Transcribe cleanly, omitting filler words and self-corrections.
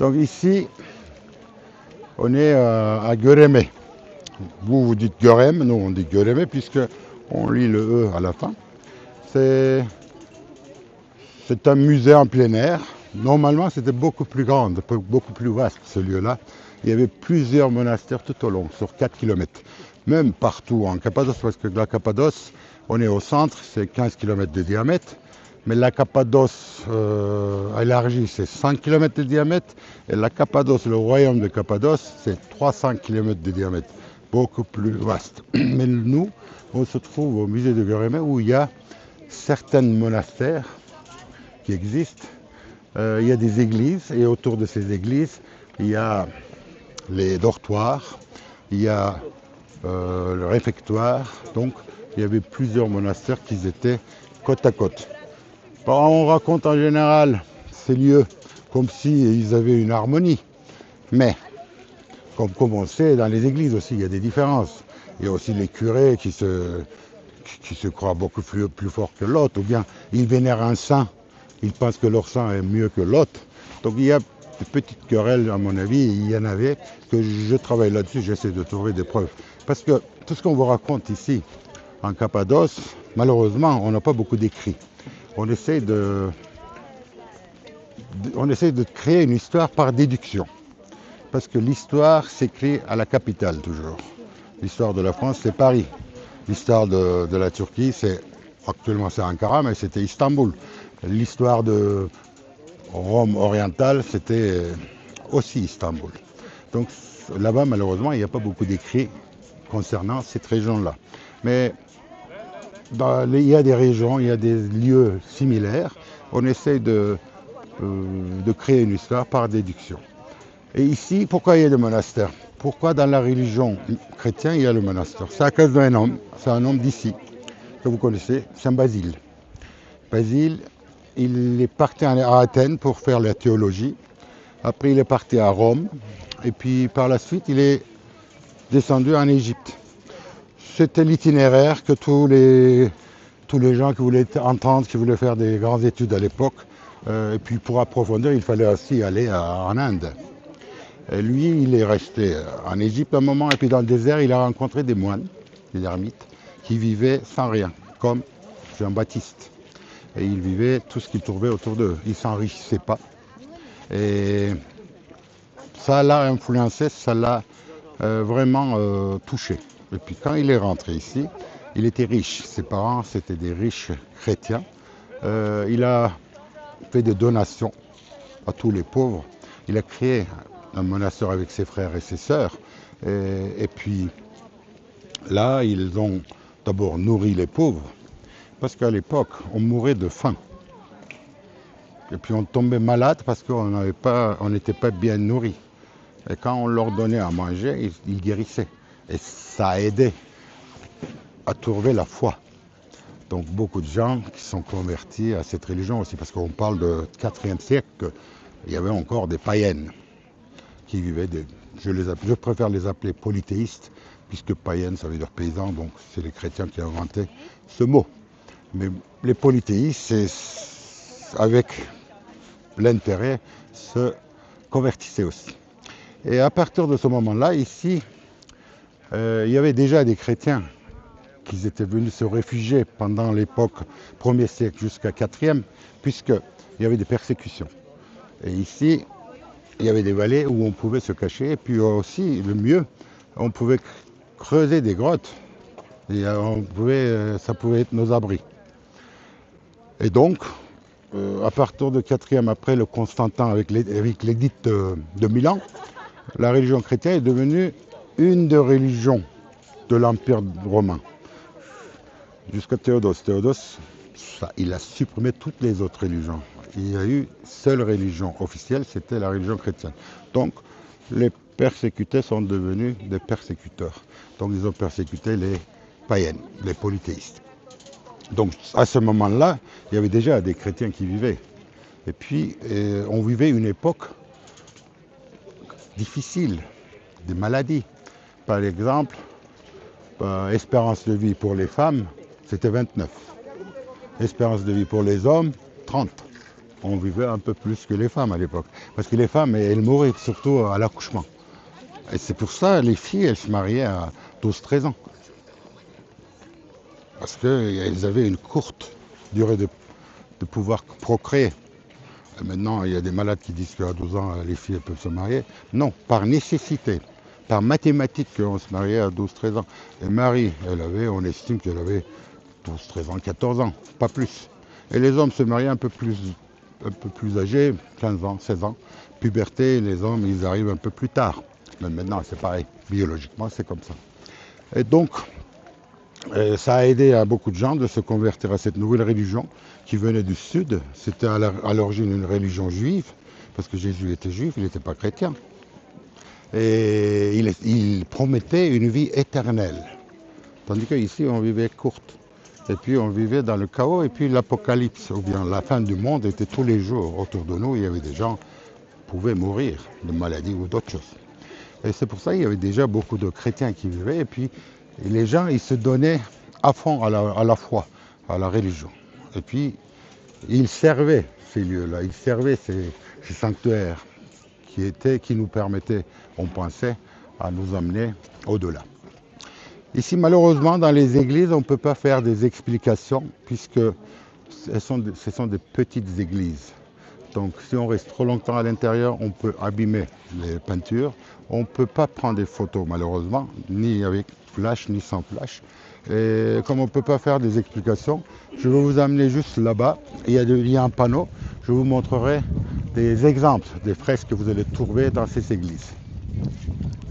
Donc ici, on est à Göreme. Vous dites Görem, nous on dit Göreme puisque on lit le E à la fin. C'est un musée en plein air. Normalement, c'était beaucoup plus grand, beaucoup plus vaste ce lieu-là. Il y avait plusieurs monastères tout au long, sur 4 km. Même partout en Cappadoce, parce que la Cappadoce, on est au centre, c'est 15 km de diamètre. Mais la Cappadoce élargie, c'est 100 km de diamètre. Et la Cappadoce, le royaume de Cappadoce, c'est 300 km de diamètre. Beaucoup plus vaste. Mais nous, on se trouve au musée de Göreme où il y a certains monastères qui existent. Il y a des églises et autour de ces églises, il y a les dortoirs, il y a le réfectoire. Donc, il y avait plusieurs monastères qui étaient côte à côte. On raconte en général ces lieux comme s'ils avaient une harmonie. Mais, comme on sait, dans les églises aussi, il y a des différences. Il y a aussi les curés qui se croient beaucoup plus forts que l'autre, ou bien ils vénèrent un saint, ils pensent que leur saint est mieux que l'autre. Donc il y a des petites querelles, à mon avis, il y en avait, que je travaille là-dessus, j'essaie de trouver des preuves. Parce que tout ce qu'on vous raconte ici, en Cappadoce, malheureusement, on n'a pas beaucoup d'écrits. On essaie de créer une histoire par déduction. Parce que l'histoire s'écrit à la capitale toujours. L'histoire de la France, c'est Paris. L'histoire de la Turquie, actuellement c'est Ankara, mais c'était Istanbul. L'histoire de Rome orientale, c'était aussi Istanbul. Donc là-bas, malheureusement, il n'y a pas beaucoup d'écrits concernant cette région-là. Mais il y a des régions, il y a des lieux similaires. On essaie de créer une histoire par déduction. Et ici, pourquoi il y a des monastères? Pourquoi dans la religion chrétienne, il y a le monastère? C'est à cause d'un homme, c'est un homme d'ici, que vous connaissez, Saint Basile. Basile, il est parti à Athènes pour faire la théologie. Après, il est parti à Rome. Et puis, par la suite, il est descendu en Égypte. C'était l'itinéraire que tous les gens qui voulaient entendre, qui voulaient faire des grandes études à l'époque. Et puis, pour approfondir, il fallait aussi aller en Inde. Et lui, il est resté en Égypte un moment. Et puis, dans le désert, il a rencontré des moines, des ermites, qui vivaient sans rien, comme Jean-Baptiste. Et ils vivaient tout ce qu'ils trouvaient autour d'eux. Ils ne s'enrichissaient pas. Et ça l'a influencé, ça l'a vraiment touché. Et puis quand il est rentré ici, il était riche. Ses parents, c'était des riches chrétiens. Il a fait des donations à tous les pauvres. Il a créé un monastère avec ses frères et ses sœurs. Et puis là, ils ont d'abord nourri les pauvres. Parce qu'à l'époque, on mourait de faim. Et puis on tombait malade parce qu'on n'était pas bien nourris. Et quand on leur donnait à manger, ils guérissaient. Et ça a aidé à trouver la foi. Donc beaucoup de gens qui sont convertis à cette religion aussi, parce qu'on parle du IVe siècle, il y avait encore des païennes qui vivaient, je préfère les appeler polythéistes, puisque païennes ça veut dire paysan, donc c'est les chrétiens qui ont inventé ce mot. Mais les polythéistes, avec l'intérêt, se convertissaient aussi. Et à partir de ce moment-là, ici, il y avait déjà des chrétiens qui étaient venus se réfugier pendant l'époque 1er siècle jusqu'à 4e, puisqu'il y avait des persécutions. Et ici, il y avait des vallées où on pouvait se cacher, et puis aussi, le mieux, on pouvait creuser des grottes, et ça pouvait être nos abris. Et donc, à partir de 4e, après le Constantin avec l'édit de Milan, la religion chrétienne est devenue une des religions de l'Empire romain. Jusqu'à Théodose. Théodose, il a supprimé toutes les autres religions. Il y a eu seule religion officielle, c'était la religion chrétienne. Donc, les persécutés sont devenus des persécuteurs. Donc, ils ont persécuté les païennes, les polythéistes. Donc, à ce moment-là, il y avait déjà des chrétiens qui vivaient. Et puis, on vivait une époque difficile, des maladies. Par exemple, espérance de vie pour les femmes, c'était 29. Espérance de vie pour les hommes, 30. on vivait un peu plus que les femmes à l'époque. Parce que les femmes, elles mouraient surtout à l'accouchement. Et c'est pour ça les filles, elles se mariaient à 12-13 ans. Parce qu'elles avaient une courte durée de pouvoir procréer. Et maintenant, il y a des malades qui disent qu'à 12 ans, les filles peuvent se marier. Non, par nécessité, par mathématiques, qu'on se mariait à 12-13 ans. Et Marie, on estime qu'elle avait 12-13 ans, 14 ans, pas plus. Et les hommes se mariaient un peu plus âgés, 15 ans, 16 ans. Puberté, les hommes, ils arrivent un peu plus tard. Mais maintenant, c'est pareil. Biologiquement, c'est comme ça. Et donc, ça a aidé à beaucoup de gens de se convertir à cette nouvelle religion qui venait du sud. C'était à l'origine une religion juive, parce que Jésus était juif, il n'était pas chrétien. Et il promettait une vie éternelle. Tandis qu'ici, on vivait courte. Et puis, on vivait dans le chaos. Et puis, l'apocalypse, ou bien la fin du monde, était tous les jours. Autour de nous, il y avait des gens qui pouvaient mourir de maladies ou d'autres choses. Et c'est pour ça qu'il y avait déjà beaucoup de chrétiens qui vivaient. Et puis, les gens, ils se donnaient à fond à la foi, à la religion. Et puis, ils servaient ces lieux-là, ils servaient ces sanctuaires qui nous permettaient, on pensait, à nous amener au-delà. Ici, malheureusement, dans les églises, on ne peut pas faire des explications puisque ce sont des petites églises. Donc, si on reste trop longtemps à l'intérieur, on peut abîmer les peintures. On ne peut pas prendre des photos, malheureusement, ni avec flash, ni sans flash. Et comme on ne peut pas faire des explications, je vais vous amener juste là-bas. Il y a un panneau. Je vous montrerai des exemples des fresques que vous allez trouver dans ces églises.